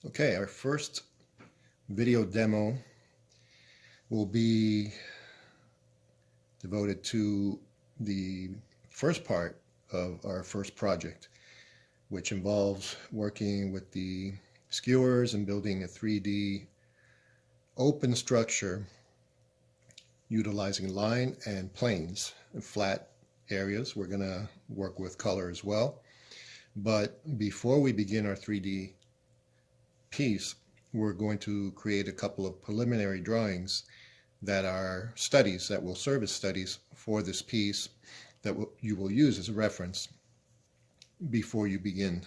Okay, our first video demo will be devoted to the first part of our first project, which involves working with the skewers and building a 3D open structure utilizing line and planes and flat areas. We're going to work with color as well. But before we begin our 3D piece, we're going to create a couple of preliminary drawings that are studies that will serve as studies for this piece that you will use as a reference before you begin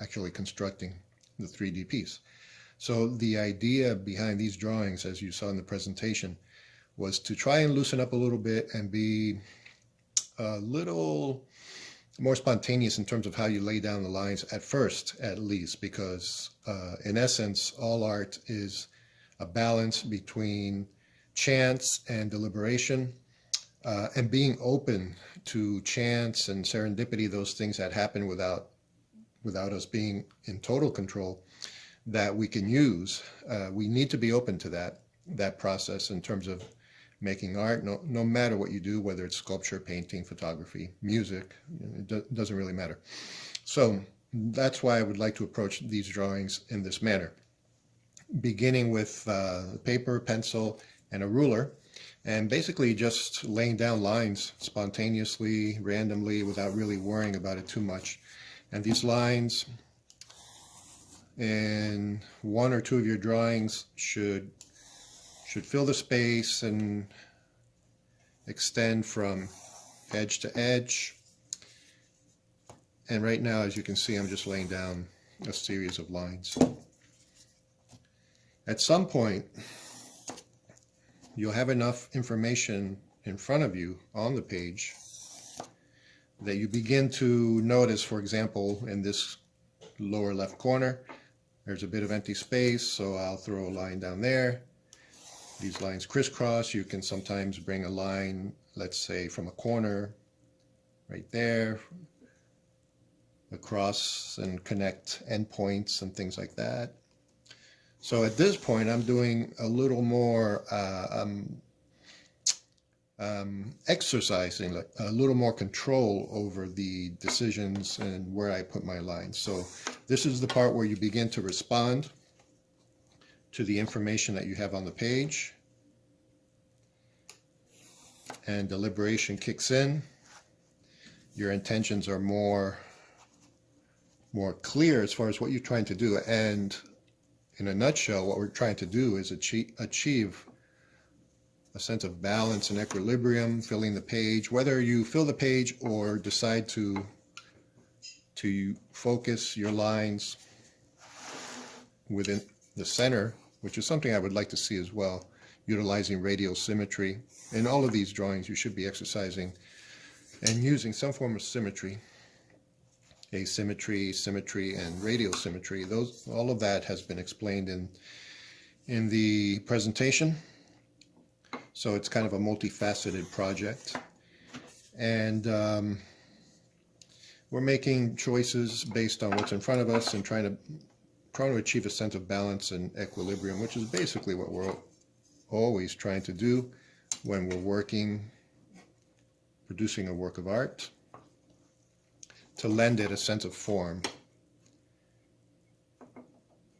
actually constructing the 3D piece. So the idea behind these drawings, as you saw in the presentation, was to try and loosen up a little bit and be a little more spontaneous in terms of how you lay down the lines at first, at least, because in essence, all art is a balance between chance and deliberation, and being open to chance and serendipity, those things that happen without us being in total control, that we can use. We need to be open to that process in terms of making art, no matter what you do, whether it's sculpture, painting, photography, music, it doesn't really matter. So that's why I would like to approach these drawings in this manner, beginning with paper, pencil, and a ruler, and basically just laying down lines spontaneously, randomly, without really worrying about it too much. And these lines in one or two of your drawings should fill the space and extend from edge to edge. And right now, as you can see, I'm just laying down a series of lines. At some point, you'll have enough information in front of you on the page that you begin to notice, for example, in this lower left corner, there's a bit of empty space, so I'll throw a line down there. These lines crisscross. You can sometimes bring a line, let's say, from a corner right there across and connect endpoints and things like that. So at this point, I'm doing a little more exercising, a little more control over the decisions and where I put my lines. So this is the part where you begin to respond to the information that you have on the page, and deliberation kicks in. Your intentions are more clear as far as what you're trying to do, and in a nutshell, what we're trying to do is achieve a sense of balance and equilibrium, filling the page. Whether you fill the page or decide to focus your lines within the center, which is something I would like to see as well, utilizing radial symmetry. In all of these drawings, you should be exercising and using some form of symmetry, asymmetry, symmetry, and radial symmetry. All of that has been explained in the presentation. So it's kind of a multifaceted project. And we're making choices based on what's in front of us and trying to achieve a sense of balance and equilibrium, which is basically what we're always trying to do when we're working, producing a work of art, to lend it a sense of form,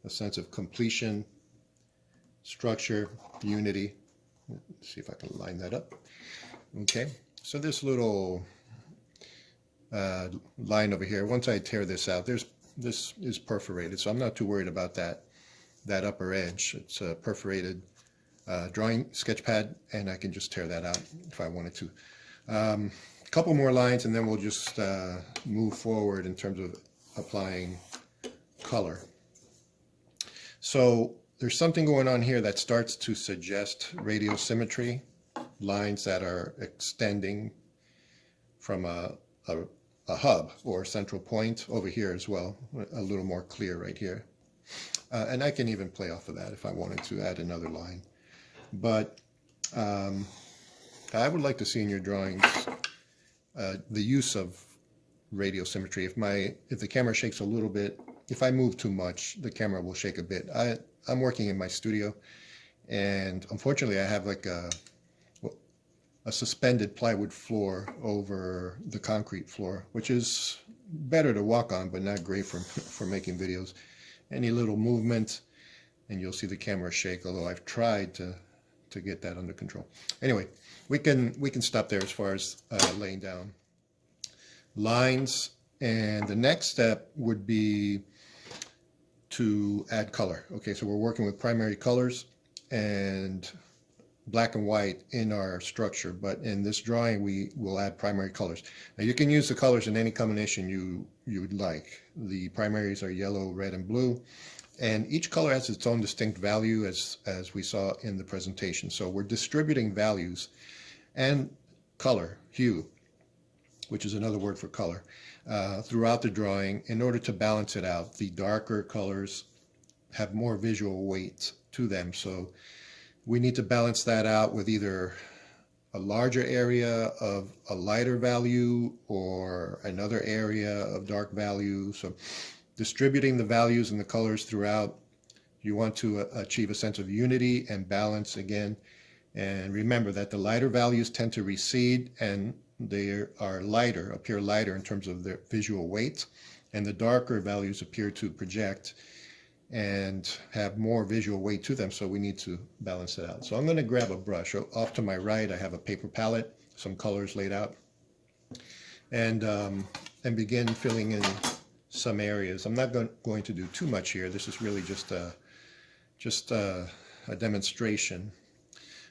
a sense of completion, structure, unity. Let's see if I can line that up. Okay, so this little line over here, once I tear this out, this is perforated, so I'm not too worried about that upper edge. It's a perforated drawing sketch pad, and I can just tear that out if I wanted to. A couple more lines, and then we'll just move forward in terms of applying color. So there's something going on here that starts to suggest radial symmetry, lines that are extending from a hub or central point over here as well, a little more clear right here. And I can even play off of that if I wanted to add another line. But I would like to see in your drawings the use of radial symmetry. If the camera shakes a little bit, if I move too much, the camera will shake a bit. I'm working in my studio, and unfortunately I have like a suspended plywood floor over the concrete floor, which is better to walk on, but not great for making videos. Any little movement, and you'll see the camera shake, although I've tried to get that under control. Anyway, we can stop there as far as laying down lines, and the next step would be to add color. Okay, so we're working with primary colors and black and white in our structure, but in this drawing we will add primary colors. Now you can use the colors in any combination you would like. The primaries are yellow, red, and blue, and each color has its own distinct value, as we saw in the presentation. So we're distributing values and color, hue, which is another word for color, throughout the drawing in order to balance it out. The darker colors have more visual weight to them, so we need to balance that out with either a larger area of a lighter value or another area of dark value. So distributing the values and the colors throughout, you want to achieve a sense of unity and balance again. And remember that the lighter values tend to recede, and they are lighter, appear lighter in terms of their visual weight, and the darker values appear to project and have more visual weight to them, so we need to balance it out. So I'm going to grab a brush. Off to my right I have a paper palette, some colors laid out, and begin filling in some areas. I'm not going to do too much here. This is really just a demonstration.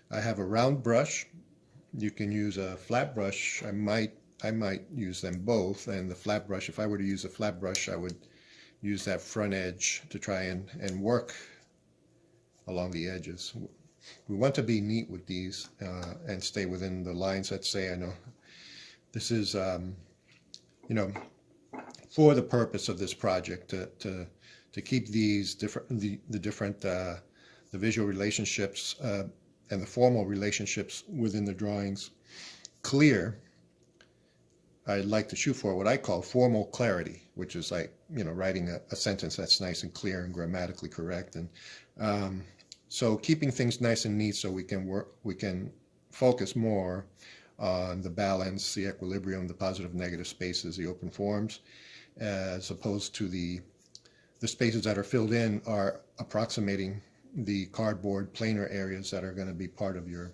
I have a round brush. You can use a flat brush. I might use them both, and the flat brush, if I were to use a flat brush, I would use that front edge to try and work along the edges. We want to be neat with these and stay within the lines that say. I know this is for the purpose of this project to keep these the visual relationships and the formal relationships within the drawings clear. I'd like to shoot for what I call formal clarity, which is like, writing a sentence that's nice and clear and grammatically correct. And so keeping things nice and neat so we can focus more on the balance, the equilibrium, the positive negative spaces, the open forms, as opposed to the spaces that are filled in are approximating the cardboard planar areas that are going to be part of your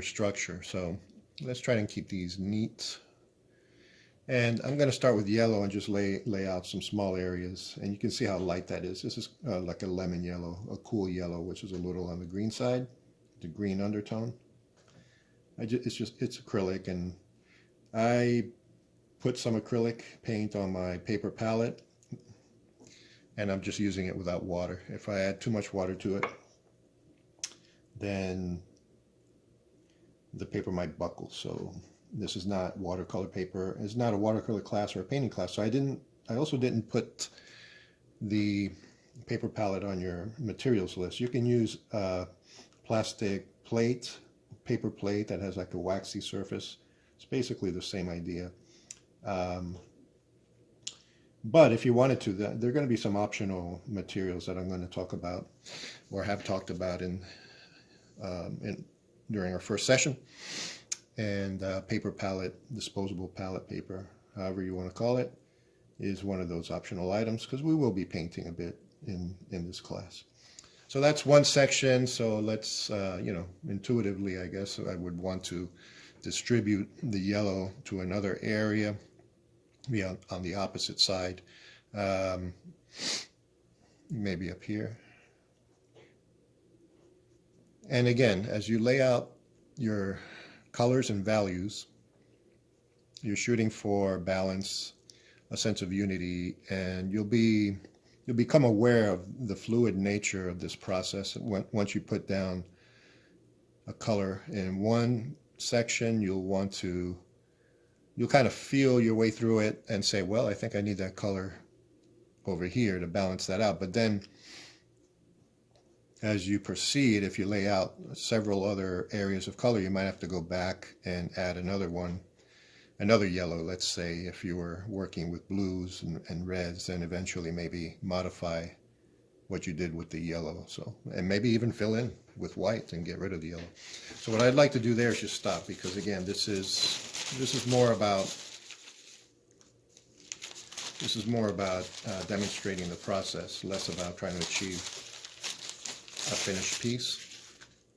structure. So let's try and keep these neat. And I'm going to start with yellow and just lay out some small areas. And you can see how light that is. This is like a lemon yellow, a cool yellow, which is a little on the green side, the green undertone. It's acrylic, and I put some acrylic paint on my paper palette, and I'm just using it without water. If I add too much water to it, then the paper might buckle. So this is not watercolor paper. It's not a watercolor class or a painting class. So I also didn't put the paper palette on your materials list. You can use a plastic plate, paper plate that has like a waxy surface. It's basically the same idea. But if you wanted to, there are going to be some optional materials that I'm going to talk about or have talked about during our first session. And paper palette, disposable palette paper, however you want to call it, is one of those optional items, because we will be painting a bit in this class. So that's one section. So let's, intuitively, I guess I would want to distribute the yellow to another area, be on the opposite side, maybe up here. And again, as you lay out your colors and values, you're shooting for balance, a sense of unity, and you'll become aware of the fluid nature of this process. Once you put down a color in one section, you'll kind of feel your way through it and say, well, I think I need that color over here to balance that out. But then as you proceed, if you lay out several other areas of color, you might have to go back and add another one another yellow. Let's say if you were working with blues and reds, then eventually maybe modify what you did with the yellow. So, and maybe even fill in with white and get rid of the yellow. So what I'd like to do there is just stop, because again, this is more about demonstrating the process, less about trying to achieve a finished piece.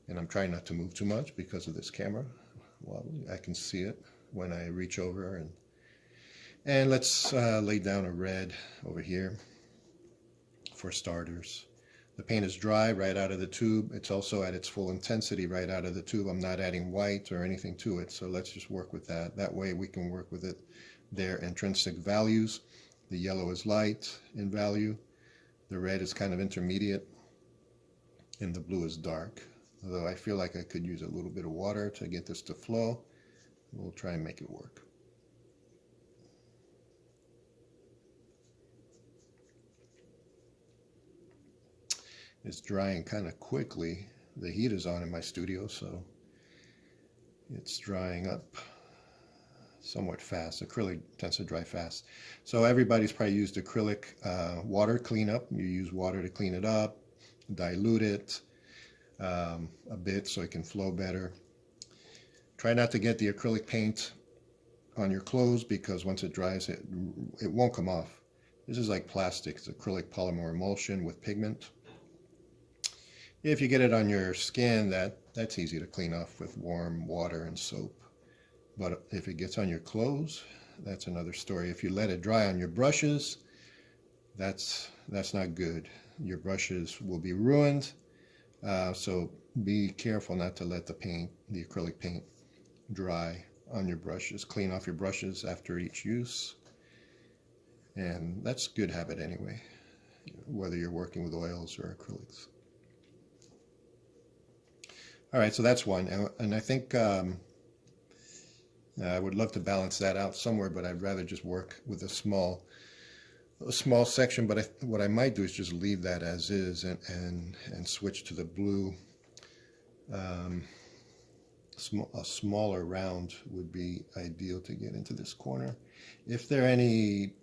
And I'm trying not to move too much because of this camera. Well, I can see it when I reach over. And let's lay down a red over here for starters. The paint is dry right out of the tube. It's also at its full intensity right out of the tube. I'm not adding white or anything to it, so let's just work with that. That way we can work with it, their intrinsic values. The yellow is light in value, the red is kind of intermediate, and the blue is dark. Although I feel like I could use a little bit of water to get this to flow. We'll try and make it work. It's drying kind of quickly. The heat is on in my studio, so it's drying up somewhat fast. Acrylic tends to dry fast. So everybody's probably used acrylic water cleanup. You use water to clean it up, dilute it a bit so it can flow better. Try not to get the acrylic paint on your clothes, because once it dries, it won't come off. This is like plastic. It's acrylic polymer emulsion with pigment. If you get it on your skin, that's easy to clean off with warm water and soap. But if it gets on your clothes, that's another story. If you let it dry on your brushes, that's not good. Your brushes will be ruined. So be careful not to let the acrylic paint, dry on your brushes. Clean off your brushes after each use. And that's a good habit anyway, whether you're working with oils or acrylics. All right, so that's one. And I think I would love to balance that out somewhere, but I'd rather just work with a small section. But what I might do is just leave that as is and switch to the blue. A smaller round would be ideal to get into this corner. If there are any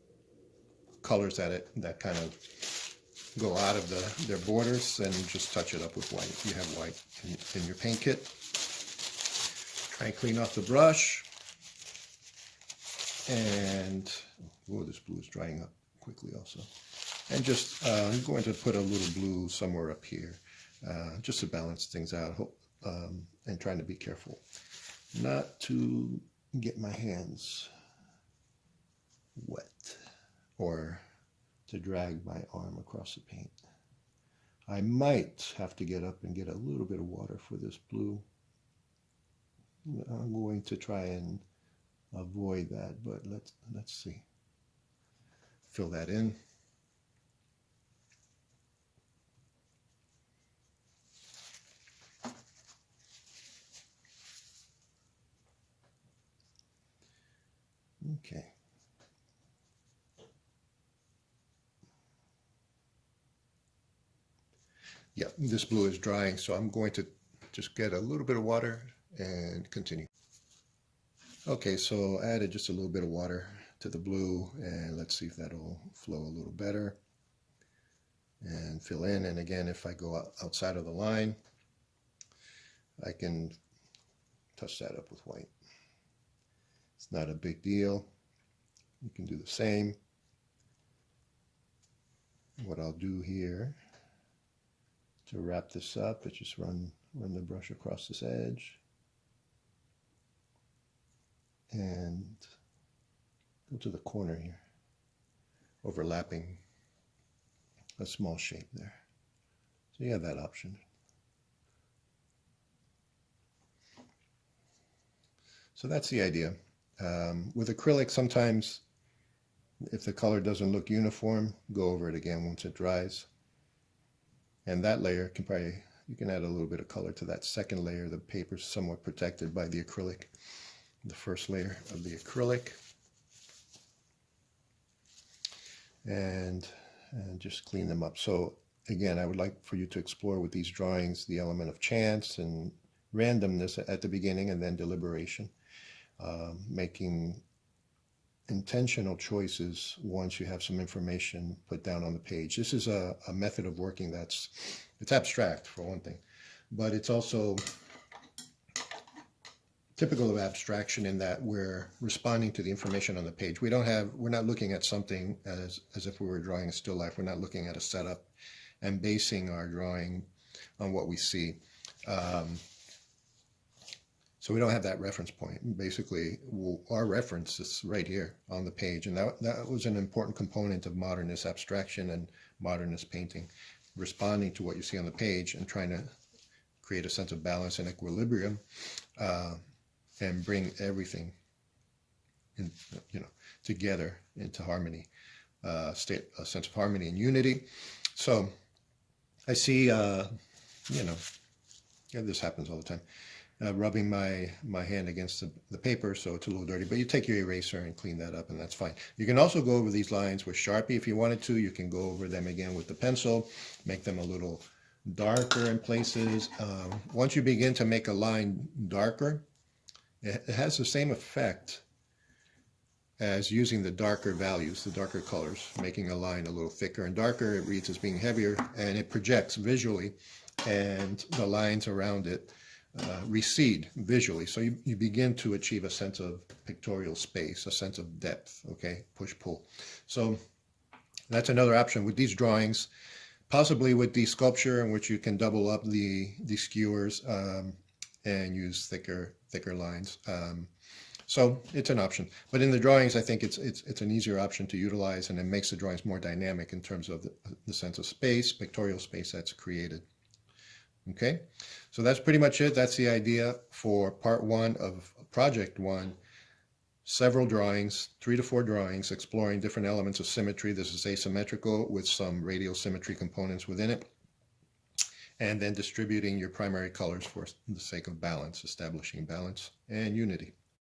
colors that kind of go out of their borders, then just touch it up with white. If you have white in your paint kit, try and clean off the brush. And oh, this blue is drying up quickly also. And just I'm going to put a little blue somewhere up here, just to balance things out, and trying to be careful not to get my hands wet or to drag my arm across the paint. I might have to get up and get a little bit of water for this blue. I'm going to try and avoid that, but let's see. Fill that in. Okay. Yeah, this blue is drying, so I'm going to just get a little bit of water and continue. Okay, so I added just a little bit of water to the blue, and let's see if that'll flow a little better and fill in. And again, if I go outside of the line, I can touch that up with white. It's not a big deal. You can do the same. What I'll do here to wrap this up is just run the brush across this edge and go to the corner here, overlapping a small shape there. So you have that option. So that's the idea. With acrylic, sometimes if the color doesn't look uniform, go over it again once it dries. And that layer you can add a little bit of color to that second layer. The paper's somewhat protected by the acrylic, the first layer of the acrylic. And just clean them up. So again, I would like for you to explore with these drawings the element of chance and randomness at the beginning, and then deliberation. making intentional choices once you have some information put down on the page. This is a method of working it's abstract for one thing, but it's also typical of abstraction in that we're responding to the information on the page. We're not looking at something as if we were drawing a still life. We're not looking at a setup and basing our drawing on what we see. So we don't have that reference point. Basically, our reference is right here on the page. And that was an important component of modernist abstraction and modernist painting, responding to what you see on the page and trying to create a sense of balance and equilibrium, and bring everything in, together into harmony, a sense of harmony and unity. So I see, this happens all the time. Rubbing my hand against the paper, so it's a little dirty, but you take your eraser and clean that up, and that's fine. You can also go over these lines with Sharpie if you wanted to. You can go over them again with the pencil, make them a little darker in places. Once you begin to make a line darker, it has the same effect as using the darker values, the darker colors, making a line a little thicker and darker. It reads as being heavier, and it projects visually, and the lines around it recede visually. So you begin to achieve a sense of pictorial space, a sense of depth, okay, push-pull. So that's another option with these drawings, possibly with the sculpture in which you can double up the skewers and use thicker lines. So it's an option. But in the drawings, I think it's an easier option to utilize, and it makes the drawings more dynamic in terms of the sense of space, pictorial space that's created. Okay, so that's pretty much it. That's the idea for part 1 of project 1. Several drawings, 3 to 4 drawings, exploring different elements of symmetry. This is asymmetrical with some radial symmetry components within it. And then distributing your primary colors for the sake of balance, establishing balance and unity.